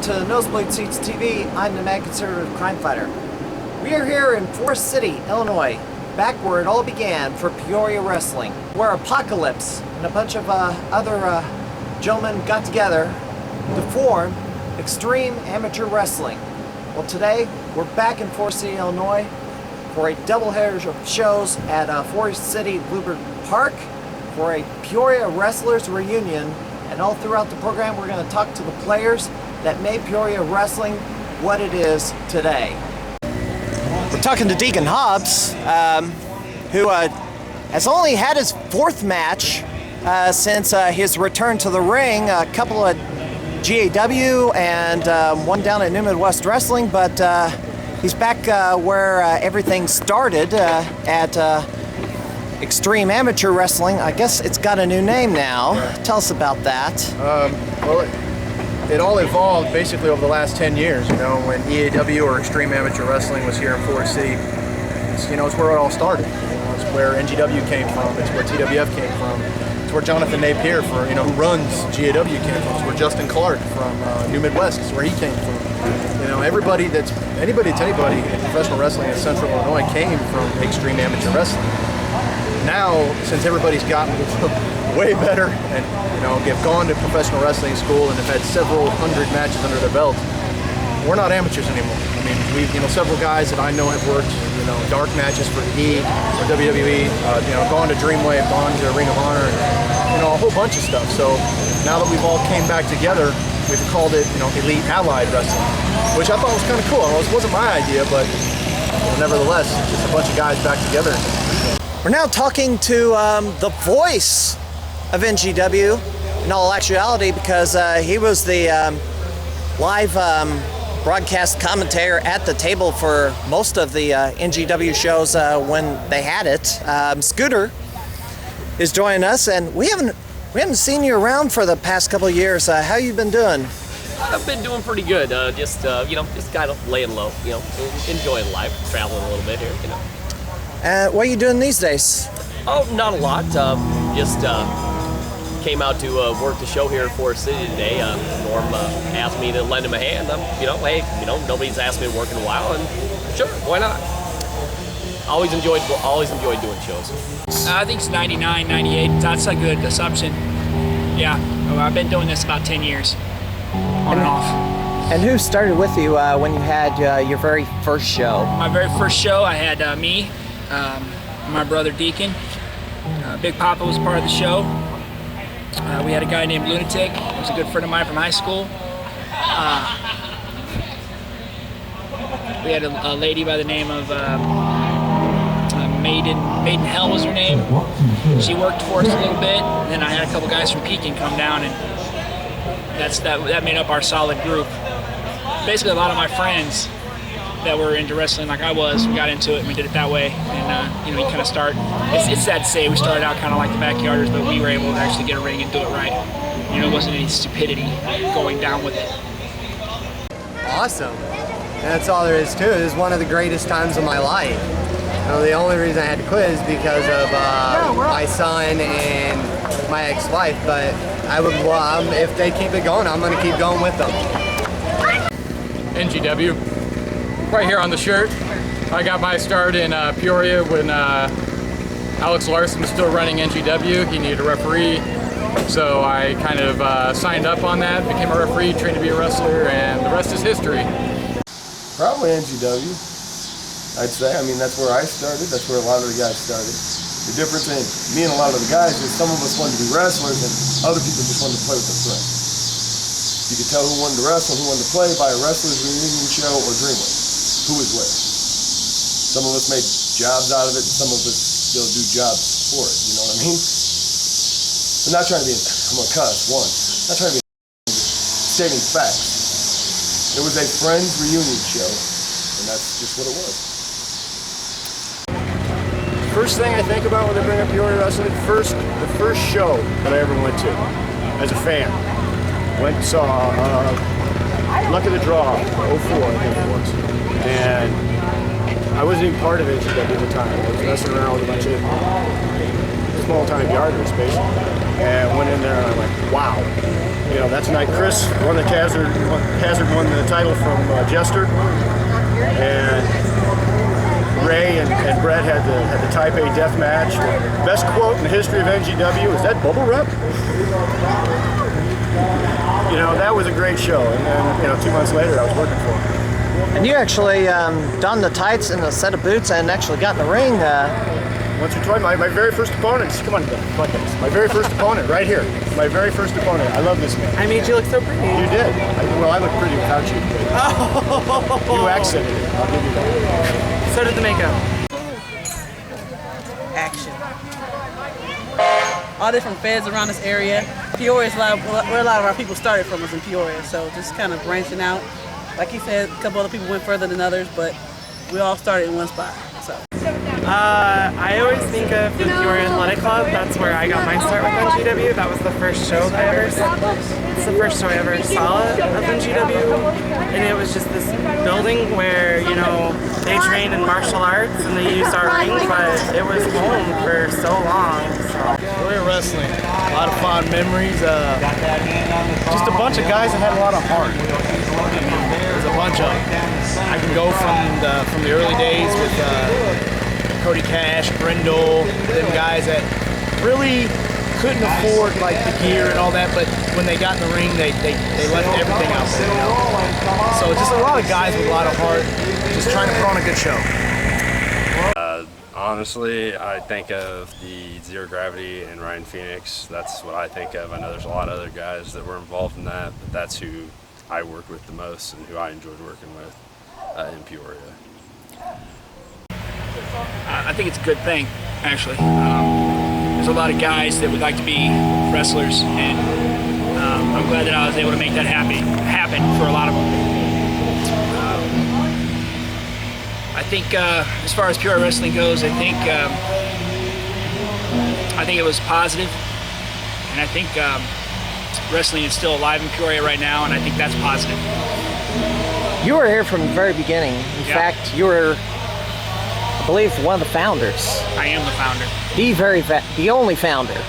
to Nosebleed Seats TV. I'm the mad conservative crime fighter. We are here in Forest City, Illinois, back where it all began for Peoria Wrestling, where Apocolypse and a bunch of other gentlemen got together to form Extreme Amateur Wrestling. Well, today we're back in Forest City, Illinois for a doubleheader of shows at Forest City Bluebird Park for a Peoria Wrestlers reunion. And all throughout the program, we're going to talk to the players that made Peoria Wrestling what it is today. We're talking to Deacon Hobbs, who has only had his fourth match since his return to the ring. A couple of GAW and one down at New Midwest Wrestling, but he's back where everything started at Extreme Amateur Wrestling. I guess it's got a new name now. Tell us about that. Well, it all evolved basically over the last 10 years. You know, when EAW or Extreme Amateur Wrestling was here in Forest City, it's where it all started. It's where NGW came from. It's where TWF came from. It's where Jonathan Napier, who runs GAW, came from. It's where Justin Clark from New Midwest is where he came from. Anybody that's anybody in professional wrestling in Central Illinois came from Extreme Amateur Wrestling. Now, since everybody's gotten way better and have gone to professional wrestling school and have had several hundred matches under their belt, we're not amateurs anymore. I mean, we've several guys that I know have worked dark matches for E or WWE, gone to Dreamwave, gone to Ring of Honor, and a whole bunch of stuff. So now that we've all came back together, we've called it Elite Allied Wrestling, which I thought was kind of cool. It wasn't my idea, but nevertheless, just a bunch of guys back together. We're now talking to the voice of NGW in all actuality, because he was the live broadcast commentator at the table for most of the NGW shows when they had it. Scooter is joining us, and we haven't seen you around for the past couple of years. How you been doing? I've been doing pretty good. Just kind of laying low. Enjoying life, traveling a little bit here. What are you doing these days? Oh, not a lot. Just came out to work the show here in Forest City today. Norm asked me to lend him a hand. Hey, nobody's asked me to work in a while, and sure, why not? Always enjoyed doing shows. I think it's 99, 98. That's a good assumption. Yeah, I've been doing this about 10 years, on and off. And who started with you when you had your very first show? My very first show, I had me, my brother Deacon. Big Papa was part of the show. We had a guy named Lunatic, who was a good friend of mine from high school. We had a lady by the name of Maiden Hell was her name. She worked for us a little bit, and then I had a couple guys from Pekin come down, and that made up our solid group. Basically, a lot of my friends that were into wrestling like I was, we got into it and we did it that way. And you kind of start, it's sad to say, we started out kind of like the backyarders, but we were able to actually get a ring and do it right. It wasn't any stupidity going down with it. Awesome. That's all there is to it. It was one of the greatest times of my life. The only reason I had to quit is because of my son and my ex-wife, but if they keep it going, I'm going to keep going with them. NGW. Right here on the shirt. I got my start in Peoria when Alex Larson was still running NGW. He needed a referee, so I kind of signed up on that, became a referee, trained to be a wrestler, and the rest is history. Probably NGW, I'd say. I mean, that's where I started. That's where a lot of the guys started. The difference in me and a lot of the guys is some of us wanted to be wrestlers and other people just wanted to play with their friends. You could tell who wanted to wrestle, who wanted to play by a wrestler's reunion show or Dreamwave. Who was where. Some of us made jobs out of it, and some of us still do jobs for it, you know what I mean? I'm not trying to be, I'm gonna cuss, not trying to be, just stating facts. It was a friends reunion show, and that's just what it was. First thing I think about when they bring up Peoria Wrestling, the first show that I ever went to as a fan. Went and saw Luck of the Draw, 04 I think it was. And I wasn't even part of it at the time. I was messing around with a bunch of small-time yarders, basically. And went in there and I'm like, wow. You know, that's the night Chris won the Hazard won the title from Jester. And Ray and Brett had the Type A death match. Best quote in the history of NGW, is that bubble wrap? You know, that was a great show. And then, you know, 2 months later, I was working for him. And you actually donned the tights and a set of boots and actually got in the ring. Once or twice, my very first opponent, come on guys. My very first opponent, right here. My very first opponent. I love this man. I made you look so pretty. You did. I look pretty without you. Oh. You accented it. I'll give you that. So did the makeup. Action. All different feds around this area. Peoria is where a lot of our people started from, was in Peoria. So just kind of branching out. Like he said, a couple other people went further than others, but we all started in one spot. So. I always think of the Peoria Athletic Club. That's where I got my start with NGW. That was the first show I ever saw. It's the first show I ever saw of NGW. And it was just this building where, you know, they trained in martial arts and they used our ring, but it was home for so long. So. Peoria Wrestling, a lot of fond memories. Just a bunch of guys that had a lot of heart. There's a bunch of them. I can go from the early days with Cody Cash, Brindle, them guys that really couldn't afford like the gear and all that, but when they got in the ring, they left everything out there, you know? So just a lot of guys with a lot of heart, just trying to put on a good show. Honestly, I think of the Zero Gravity and Ryan Phoenix. That's what I think of. I know there's a lot of other guys that were involved in that, but that's who I worked with the most and who I enjoyed working with in Peoria. I think it's a good thing, actually. There's a lot of guys that would like to be wrestlers, and I'm glad that I was able to make that happen for a lot of them. I think as far as Peoria Wrestling goes, I think it was positive, and I think wrestling is still alive in Peoria right now, and I think that's positive. You were here from the very beginning. In fact, you were, I believe, one of the founders. I am the founder. The only founder.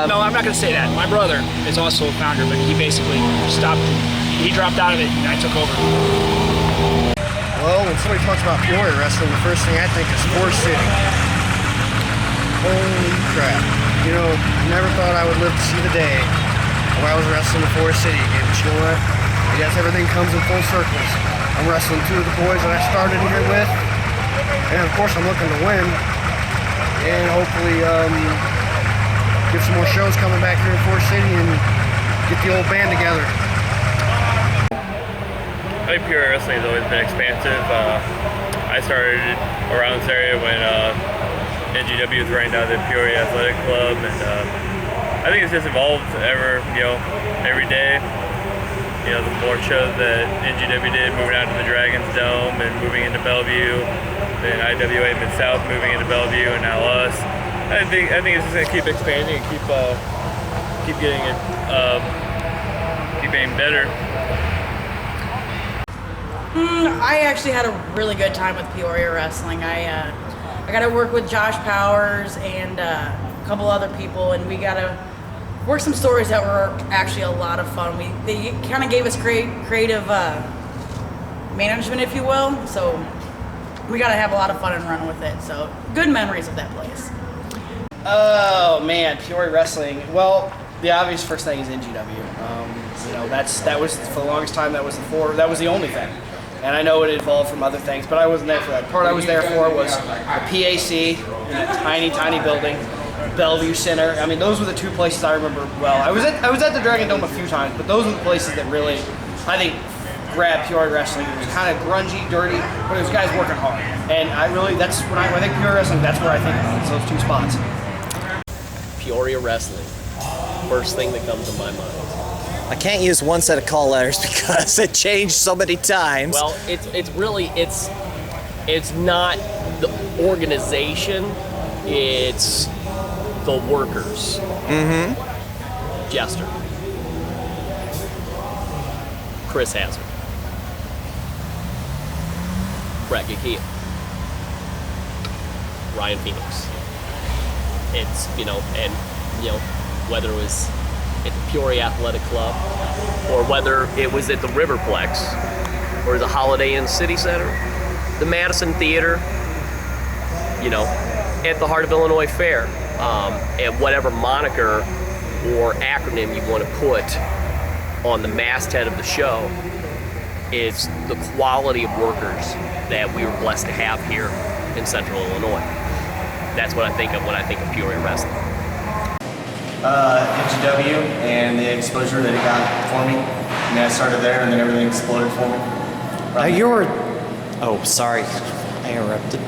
No, I'm not going to say that. My brother is also a founder, but he basically stopped. He dropped out of it, and I took over. Well, when somebody talks about Peoria Wrestling, the first thing I think is Forest City. Holy crap. You know, I never thought I would live to see the day where I was wrestling in Forest City again. But you know what? I guess everything comes in full circles. I'm wrestling two of the boys that I started here with. And of course I'm looking to win. And hopefully get some more shows coming back here in Forest City and get the old band together. I think Peoria Wrestling has always been expansive. I started around this area when NGW was right now the Peoria Athletic Club, and I think it's just evolved every day. You know, the more shows that NGW did, moving out to the Dragon's Dome and moving into Bellevue, then IWA Mid-South moving into Bellevue, and now us. I think it's just gonna keep expanding and keep getting it, keep getting better. I actually had a really good time with Peoria Wrestling. I got to work with Josh Powers and a couple other people, and we got to work some stories that were actually a lot of fun. They kind of gave us creative management, if you will, so we got to have a lot of fun and run with it. So good memories of that place. Oh man, Peoria Wrestling. Well, the obvious first thing is NGW. You know, that was for the longest time. That was the only thing. And I know it evolved from other things, but I wasn't there for that. The part I was there for was the PAC in a tiny, tiny building, Bellevue Center. I mean, those were the two places I remember well. I was at the Dragon Dome a few times, but those were the places that really, I think, grabbed Peoria Wrestling. It was kind of grungy, dirty, but it was guys working hard. And that's when I think Peoria Wrestling, that's where I think about it, those two spots. Peoria Wrestling, first thing that comes to my mind. I can't use one set of call letters because it changed so many times. Well, it's not the organization, it's the workers. Mm-hmm. Jester. Chris Hazard. Brett Gakia. Ryan Phoenix. It's, and, whether it was at the Peoria Athletic Club or whether it was at the Riverplex or the Holiday Inn City Center, the Madison Theater, at the Heart of Illinois Fair, and whatever moniker or acronym you want to put on the masthead of the show, it's the quality of workers that we were blessed to have here in Central Illinois. That's what I think of when I think of Peoria Wrestling. NGW and the exposure that it got for me. And then I started there and then everything exploded for me. Now you're... Oh, sorry. I interrupted.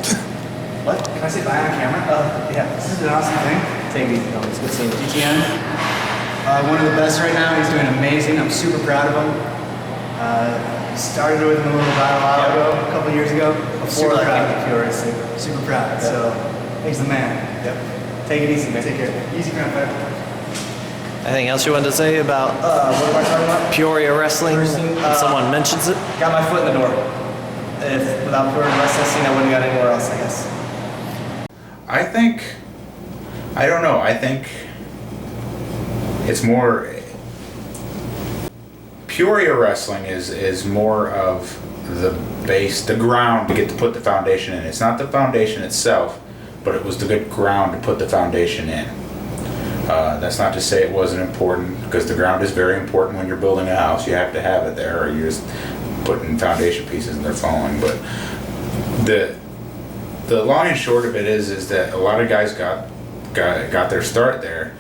What? Can I say bye on camera? Yeah. This is an awesome thing. Take it easy. No, it's good seeing you. DTN. One of the best right now. He's doing amazing. I'm super proud of him. Started with him a little while ago, a couple years ago. Before I came to Peoria. Super proud. Yep. So he's the man. Yep. Take it easy, man. Take care. Easy, grandpa. Anything else you wanted to say about what am I talking about? Peoria Wrestling? When someone mentions it? Got my foot in the door. If without Peoria Wrestling Scene, I wouldn't have got anywhere else, I guess. I don't know. I think it's more. Peoria Wrestling is more of the base, the ground to get to put the foundation in. It's not the foundation itself, but it was the good ground to put the foundation in. That's not to say it wasn't important, because the ground is very important when you're building a house. You have to have it there, or you're just putting foundation pieces and they're falling. But the long and short of it is that a lot of guys got their start there,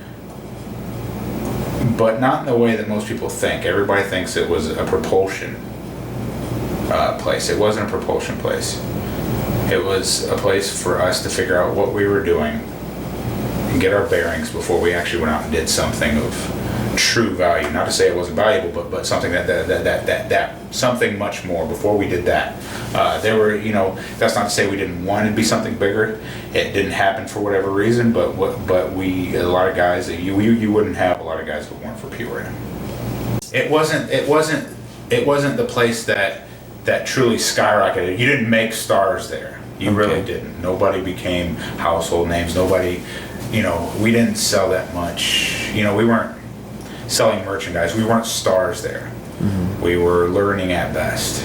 but not in the way that most people think. Everybody thinks it was a propulsion place. It wasn't a propulsion place. It was a place for us to figure out what we were doing and get our bearings before we actually went out and did something of true value. Not to say it wasn't valuable, but something that something much more before we did that. There were, that's not to say we didn't want it to be something bigger. It didn't happen for whatever reason, but we, a lot of guys, you wouldn't have a lot of guys if it weren't for Peoria. It wasn't the place that truly skyrocketed. You didn't make stars there. You really didn't. Nobody became household names. Nobody, we didn't sell that much. We weren't selling merchandise. We weren't stars there. Mm-hmm. We were learning at best.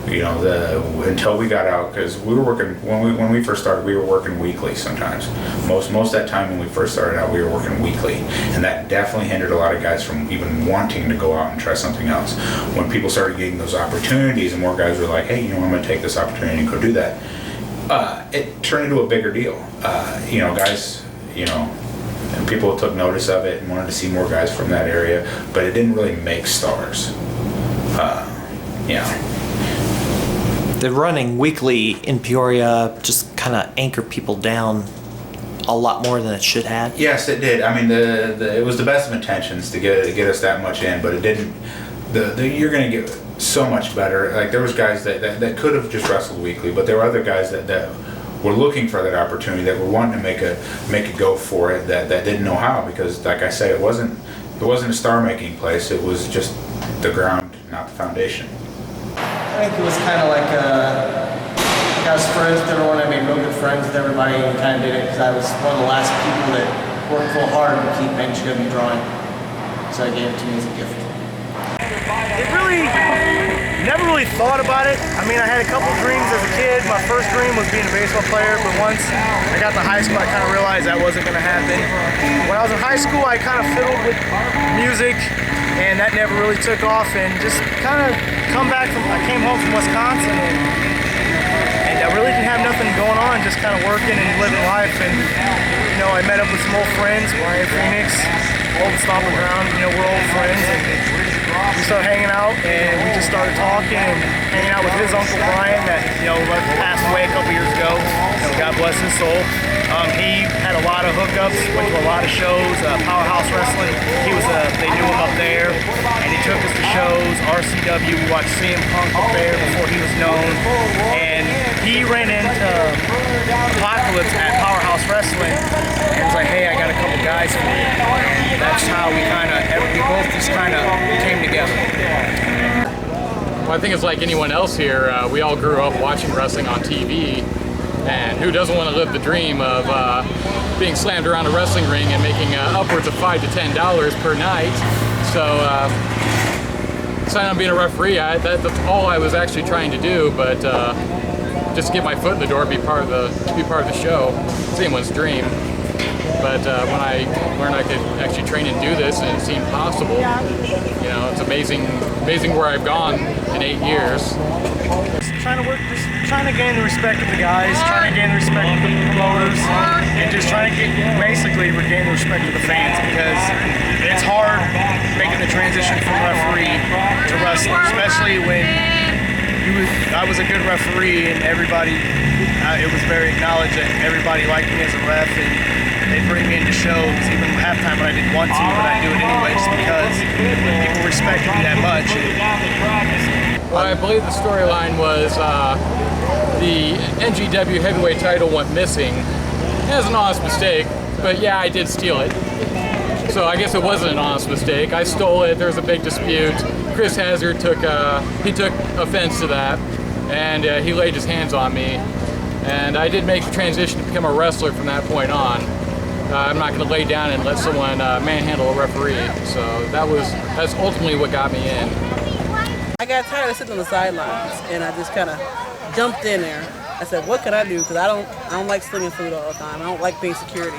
Until we got out, because we were working when we first started, we were working weekly sometimes. Most of that time when we first started out, we were working weekly, and that definitely hindered a lot of guys from even wanting to go out and try something else. When people started getting those opportunities, and more guys were like, "Hey, I'm going to take this opportunity and go do that," it turned into a bigger deal. Guys, and people took notice of it and wanted to see more guys from that area, but it didn't really make stars. The running weekly in Peoria just kind of anchored people down a lot more than it should have. Yes, it did. I mean, it was the best of intentions to get us that much in, but it didn't. You're going to get so much better. Like, there was guys that could have just wrestled weekly, but there were other guys that were looking for that opportunity, that were wanting to make a go for it, that didn't know how, because, like I said, it wasn't a star-making place. It was just the ground, not the foundation. I think it was kind of like I was friends with everyone. I made real good friends with everybody, and kind of did it because I was one of the last people that worked real hard to keep NGW drawing. So I gave it to me as a gift. Never really thought about it. I mean, I had a couple dreams as a kid. My first dream was being a baseball player, but once I got to high school, I kind of realized that wasn't going to happen. When I was in high school, I kind of fiddled with music, and that never really took off, and just kind of I came home from Wisconsin, and I really didn't have nothing going on, just kind of working and living life, and I met up with some old friends, Bryan Phoenix, old stomping around, we're old friends, and we started hanging out, and we just started talking and hanging out with his uncle Brian that passed away a couple years ago. God bless his soul. He had a lot of hookups, went to a lot of shows, Powerhouse Wrestling. They knew him up there, and he took us to shows. RCW, we watched CM Punk up there before he was known, and he ran into Apocolypse at Powerhouse Wrestling, and was like, "Hey, I got a couple guys for you." That's how we both just kind of came together. Well, I think it's like anyone else here. We all grew up watching wrestling on TV, And who doesn't want to live the dream of being slammed around a wrestling ring and making upwards of $5 to $10 per night? So signing on being a referee, that's all I was actually trying to do, but just get my foot in the door, be part of the show. It's anyone's dream. But when I learned I could actually train and do this, and it seemed possible, you know, it's amazing where I've gone in 8 years. Trying to gain the respect of the guys, trying to gain the respect of the promoters, and just trying to basically regain the respect of the fans, because it's hard making the transition from referee to wrestler, especially when I was a good referee and everybody, it was very acknowledged that everybody liked me as a ref, and they'd bring me into shows even halftime when I didn't want to, but I'd do it anyway just because people respected me that much. Well, I believe the storyline was the NGW heavyweight title went missing. It was an honest mistake, but yeah, I did steal it. So I guess it wasn't an honest mistake. I stole it. There was a big dispute. Chris Hazard took offense to that, and he laid his hands on me. And I did make the transition to become a wrestler from that point on. I'm not going to lay down and let someone manhandle a referee. So that's ultimately what got me in. I got tired of sitting on the sidelines, and I just kind of jumped in there. I said, "What can I do?" Because I don't like slinging food all the time. I don't like being security.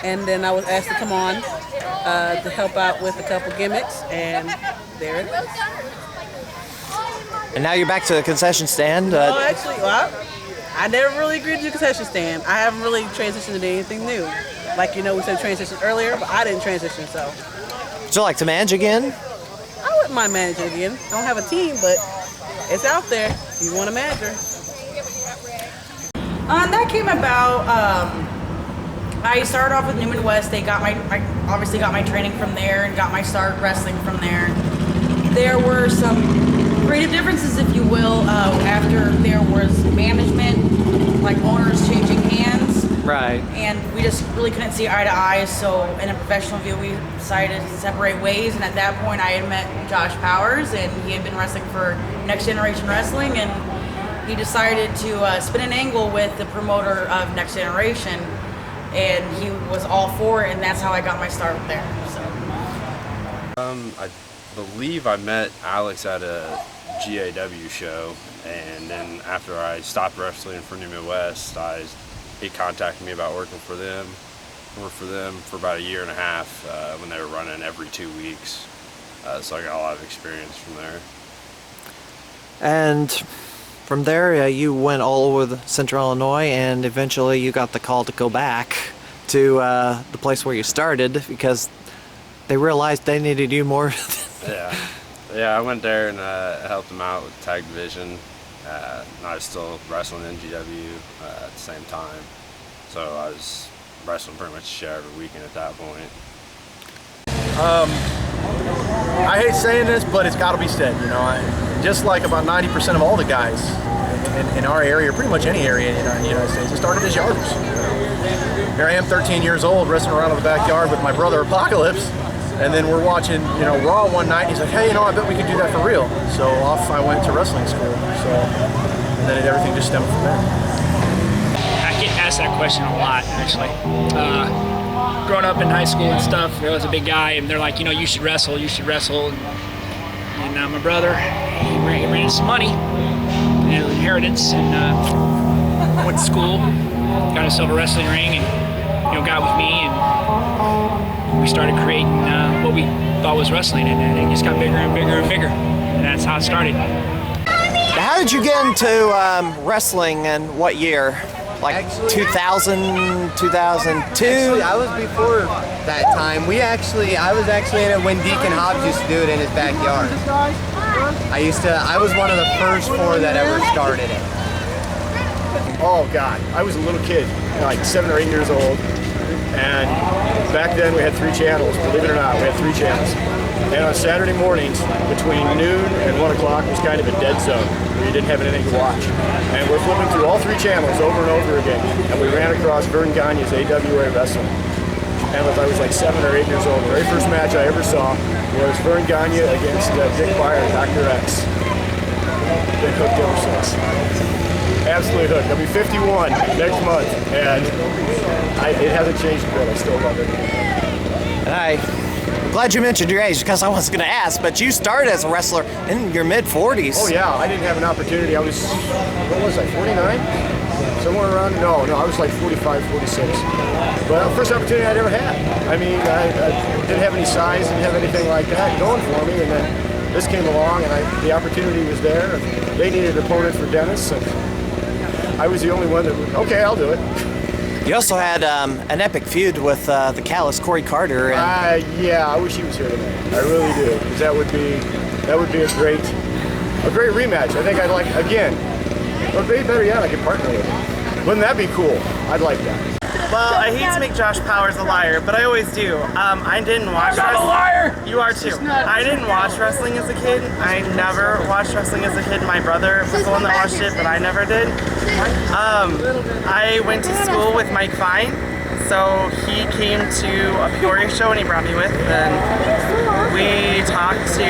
And then I was asked to come on to help out with a couple gimmicks, and there it is. And now you're back to the concession stand. I never really agreed to do concession stand. I haven't really transitioned into anything new. Like, you know, we said transition earlier, but I didn't transition, so. Would you like to manage again? I wouldn't mind managing again. I don't have a team, but it's out there if you want a manager. That came about, I started off with Newman West. I obviously got my training from there and got my start wrestling from there. There were some creative differences, if you will, after there was management, like owners changing hands. Right. And we just really couldn't see eye to eye, so in a professional view, we decided to separate ways, and at that point, I had met Josh Powers, and he had been wrestling for Next Generation Wrestling, and he decided to spin an angle with the promoter of Next Generation, and he was all for it, and that's how I got my start there. So. I believe I met Alex at a GAW show, and then after I stopped wrestling for Newman West, he contacted me about working for them. I worked for them for about a year and a half when they were running every 2 weeks. So I got a lot of experience from there. And from there, you went all over Central Illinois, and eventually you got the call to go back to the place where you started because they realized they needed you more. Yeah, I went there and helped them out with tag division. And I was still wrestling NGW at the same time. So I was wrestling pretty much a show every weekend at that point. I hate saying this, but it's got to be said. You know, just like about 90% of all the guys in our area, pretty much any area in the United States, it started as yarders. Here I am, 13 years old, wrestling around in the backyard with my brother Apocolypse, and then we're watching, Raw one night. And he's like, "Hey, I bet we could do that for real." So off I went to wrestling school. So, and then everything just stemmed from there. I get asked that question a lot, actually. Growing up in high school and stuff, I was a big guy, and they're like, you should wrestle. And my brother, he ran into some money, and an inheritance, and went to school, got himself a wrestling ring, and got with me, and we started creating what we thought was wrestling, and it just got bigger and bigger and bigger, and that's how it started. How did you get into wrestling, and what year? Like 2000, 2002? Actually, I was before that time. I was actually in it when Deacon Hobbs used to do it in his backyard. I was one of the first 4 that ever started it. Oh God, I was a little kid, like 7 or 8 years old, and back then we had 3 channels, believe it or not, we had 3 channels. And on Saturday mornings, between noon and 1 o'clock was kind of a dead zone, where you didn't have anything to watch. And we're flipping through all 3 channels over and over again, and we ran across Vern Gagne's AWA Wrestling. And I was like 7 or 8 years old. The very first match I ever saw was Vern Gagne against Dick Byer and Dr. X. Been hooked ever since. absolutely hooked. I'll be 51 next month, and it hasn't changed a bit. I still love it. And I'm glad you mentioned your age, because I was going to ask, but you started as a wrestler in your mid-40s. Oh yeah, I didn't have an opportunity. I was, what was I, 49? Somewhere around, no, I was like 45, 46. Well, first opportunity I'd ever had. I mean, I didn't have any size, didn't have anything like that going for me, and then this came along, and the opportunity was there. They needed an opponent for Dennis, and I was the only one that would, okay, I'll do it. You also had an epic feud with the callous Corey Carter. Yeah, I wish he was here today. I really do, because that would be a great rematch. I think I'd like, again, or maybe better yet, I could partner with him. Wouldn't that be cool? I'd like that. Well, I hate to make Josh Powers a liar, but I always do. I didn't watch wrestling. I'm not a liar! You are too. I didn't watch wrestling as a kid. I never watched wrestling as a kid. My brother was the one that watched it, but I never did. I went to school with Mike Fine, so he came to a Peoria show and he brought me with, and we talked to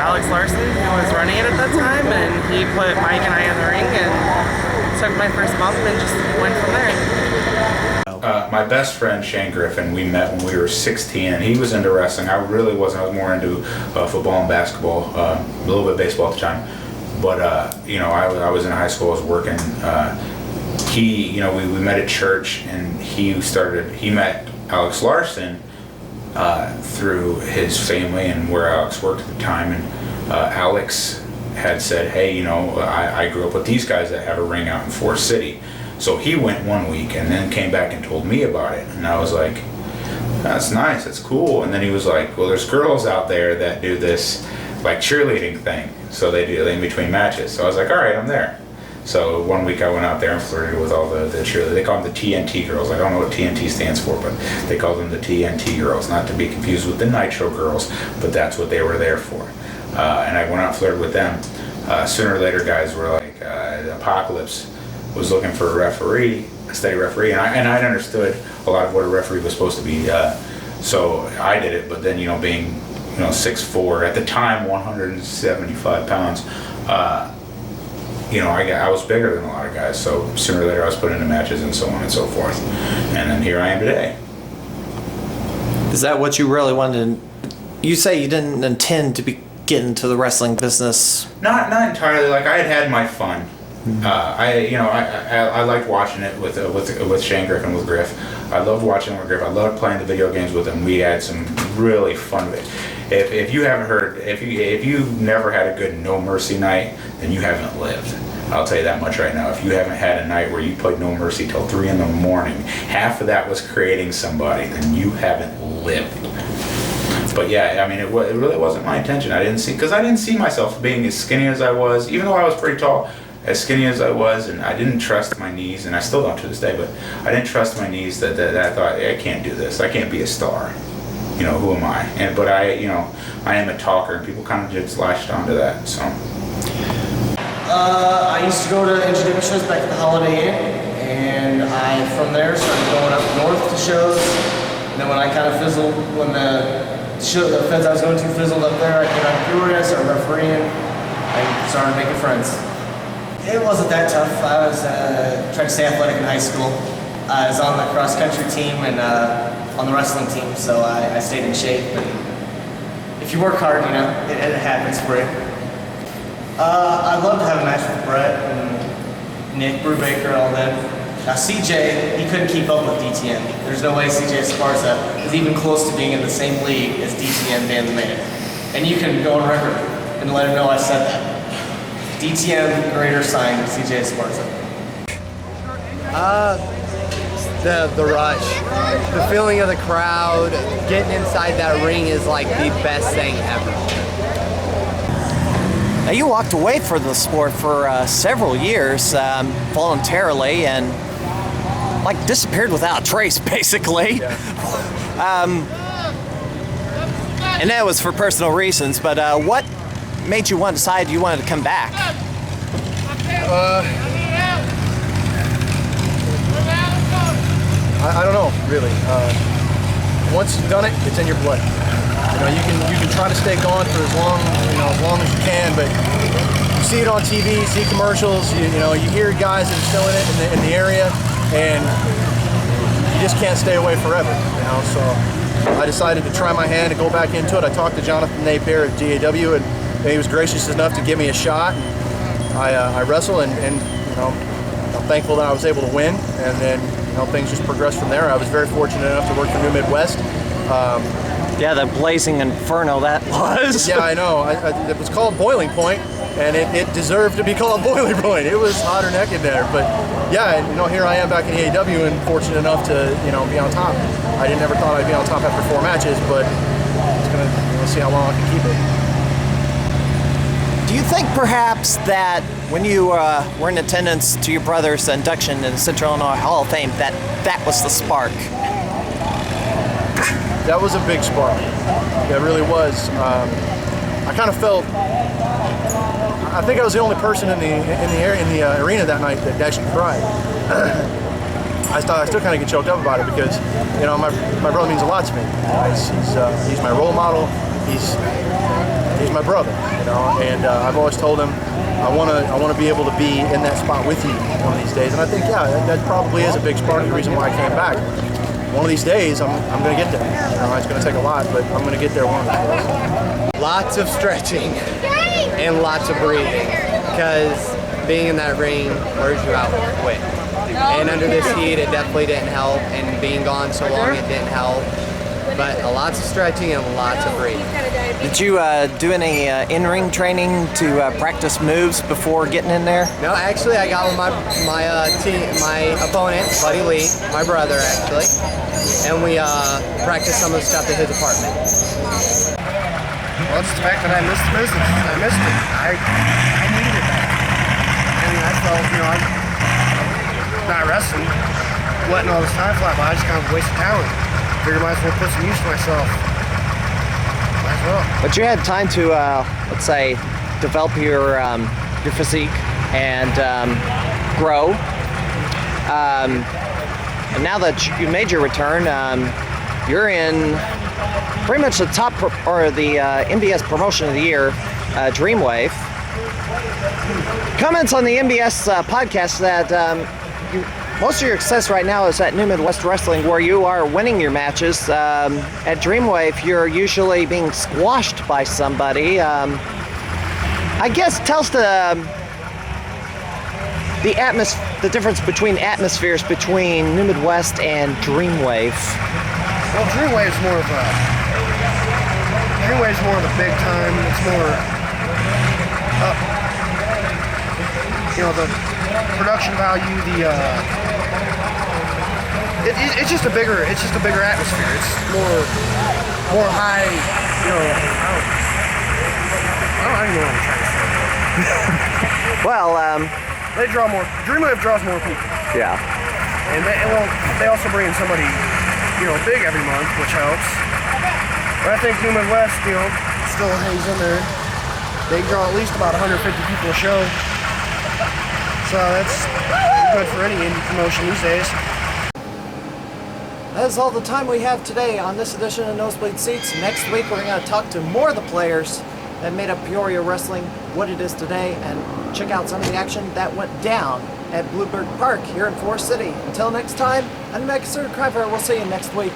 Alex Larson, who was running it at that time, and he put Mike and I in the ring and took my first bump and just went from there. My best friend Shane Griffin, we met when we were 16, and he was into wrestling. I really wasn't. I was more into football and basketball, a little bit of baseball at the time. But I was in high school. I was working. We met at church, and he met Alex Larson through his family and where Alex worked at the time, and Alex had said, hey, I grew up with these guys that have a ring out in Forest City. So he went one week and then came back and told me about it. And I was like, that's nice, that's cool. And then he was like, well, there's girls out there that do this like cheerleading thing. So they do it in between matches. So I was like, all right, I'm there. So one week I went out there and flirted with all the cheerleaders. They call them the TNT girls. I don't know what TNT stands for, but they call them the TNT girls. Not to be confused with the Nitro girls, but that's what they were there for. And I went out and flirted with them. Sooner or later, guys were like, Apocolypse was looking for a steady referee, and I'd understood a lot of what a referee was supposed to be, so I did it. But then, being 6'4", at the time 175 pounds, I was bigger than a lot of guys, so sooner or later I was put into matches and so on and so forth, and then here I am today. Is that what you really wanted? You say you didn't intend to get into the wrestling business? Not entirely. Like, I had my fun. I liked watching it with Shane Griffin, with Griff. I loved watching it with Griff. I loved playing the video games with him. We had some really fun. If you haven't heard, if you never had a good No Mercy night, then you haven't lived. I'll tell you that much right now. If you haven't had a night where you played No Mercy till 3 in the morning, half of that was creating somebody, then you haven't lived. But yeah, I mean, it really wasn't my intention. I didn't see myself being as skinny as I was, even though I was pretty tall. As skinny as I was, and I didn't trust my knees, and I still don't to this day, but I didn't trust my knees that I thought, I can't do this. I can't be a star. Who am I? But I am a talker, and people kind of just latched onto that, so. I used to go to NGW shows back at the Holiday Inn, and I, from there, started going up north to shows, and then when I kind of fizzled, when the feds I was going to fizzled up there, I came out to Peoria, started refereeing, I started making friends. It wasn't that tough. I was trying to stay athletic in high school. I was on the cross-country team and on the wrestling team, so I stayed in shape. And if you work hard, it happens for you. I'd love to have a match with Brett and Nick Brubaker and all them. Now CJ, he couldn't keep up with DTN. There's no way CJ Esparza is even close to being in the same league as DTN Dan the Man. And you can go on record and let him know I said that. DTM greater sign CJ Esparza. The rush, the feeling of the crowd, getting inside that ring is like the best thing ever. Now, you walked away from the sport for several years voluntarily, and disappeared without a trace, basically. Yeah. And that was for personal reasons. But what made you decide you wanted to come back? I don't know, really. Once you've done it, it's in your blood. You can try to stay gone for as long as you can, but you see it on TV, you see commercials, you know, you hear guys that are still in it in the area, and you just can't stay away forever, you know. So I decided to try my hand and go back into it. I talked to Jonathan Napier at GAW, and he was gracious enough to give me a shot. I wrestled, and you know, I'm thankful that I was able to win, and then you know, things just progressed from there. I was very fortunate enough to work for New Midwest. Yeah, the blazing inferno that was. Yeah, I know. It was called Boiling Point, and it deserved to be called Boiling Point. It was hot or neck in there, but yeah, and, you know, here I am back in AEW, and fortunate enough to, you know, be on top. I never thought I'd be on top after 4 matches, but it's gonna, you know, see how long I can keep it. Do you think perhaps that when you were in attendance to your brother's induction in the Central Illinois Hall of Fame, that was the spark? That was a big spark. It really was. I kind of felt. I think I was the only person in the arena that night that actually cried. I still kind of get choked up about it because, you know, my brother means a lot to me. He's my role model. He's my brother, you know, and I've always told him I want to be able to be in that spot with you one of these days. And I think, yeah, that probably is a big spark of the reason why I came back. One of these days, I'm going to get there. You know, it's going to take a lot, but I'm going to get there one of these days. Lots of stretching and lots of breathing, because being in that ring wears you out quick. And under this heat, it definitely didn't help, and being gone so long, it didn't help. But lots of stretching and lots of breathing. Did you do any in-ring training to practice moves before getting in there? No, actually, I got with my opponent, Buddy Lee, my brother actually, and we practiced some of the stuff at his apartment. Well, it's the fact that I missed the business. I missed it. I needed it back. I mean, I felt, you know, I'm not wrestling, letting all this time fly by. I just kind of wasted talent. Figured I might as well put some use to myself. Might as well. But you had time to, let's say, develop your physique and grow. And now that you made your return, you're in pretty much the top or the MBS promotion of the year, Dreamwave. Comments on the MBS podcast that most of your success right now is at New Midwest Wrestling, where you are winning your matches. At Dreamwave, you're usually being squashed by somebody. I guess tell us the difference between atmospheres between New Midwest and Dreamwave. Well, Dreamwave's more of the big time. It's more you know, the production value, it's just a bigger atmosphere. It's more high, you know. I don't even know what I'm trying to say. Well, Dreamwave draws more people. Yeah. And they also bring in somebody, you know, big every month, which helps. But I think New Midwest, you know, still hangs in there. They draw at least about 150 people a show. So that's good for any indie promotion these days. That is all the time we have today on this edition of Nosebleed Seats. Next week we're going to talk to more of the players that made up Peoria Wrestling, what it is today, and check out some of the action that went down at Bluebird Park here in Forest City. Until next time, I'm Mac Crime Fighter. We'll see you next week.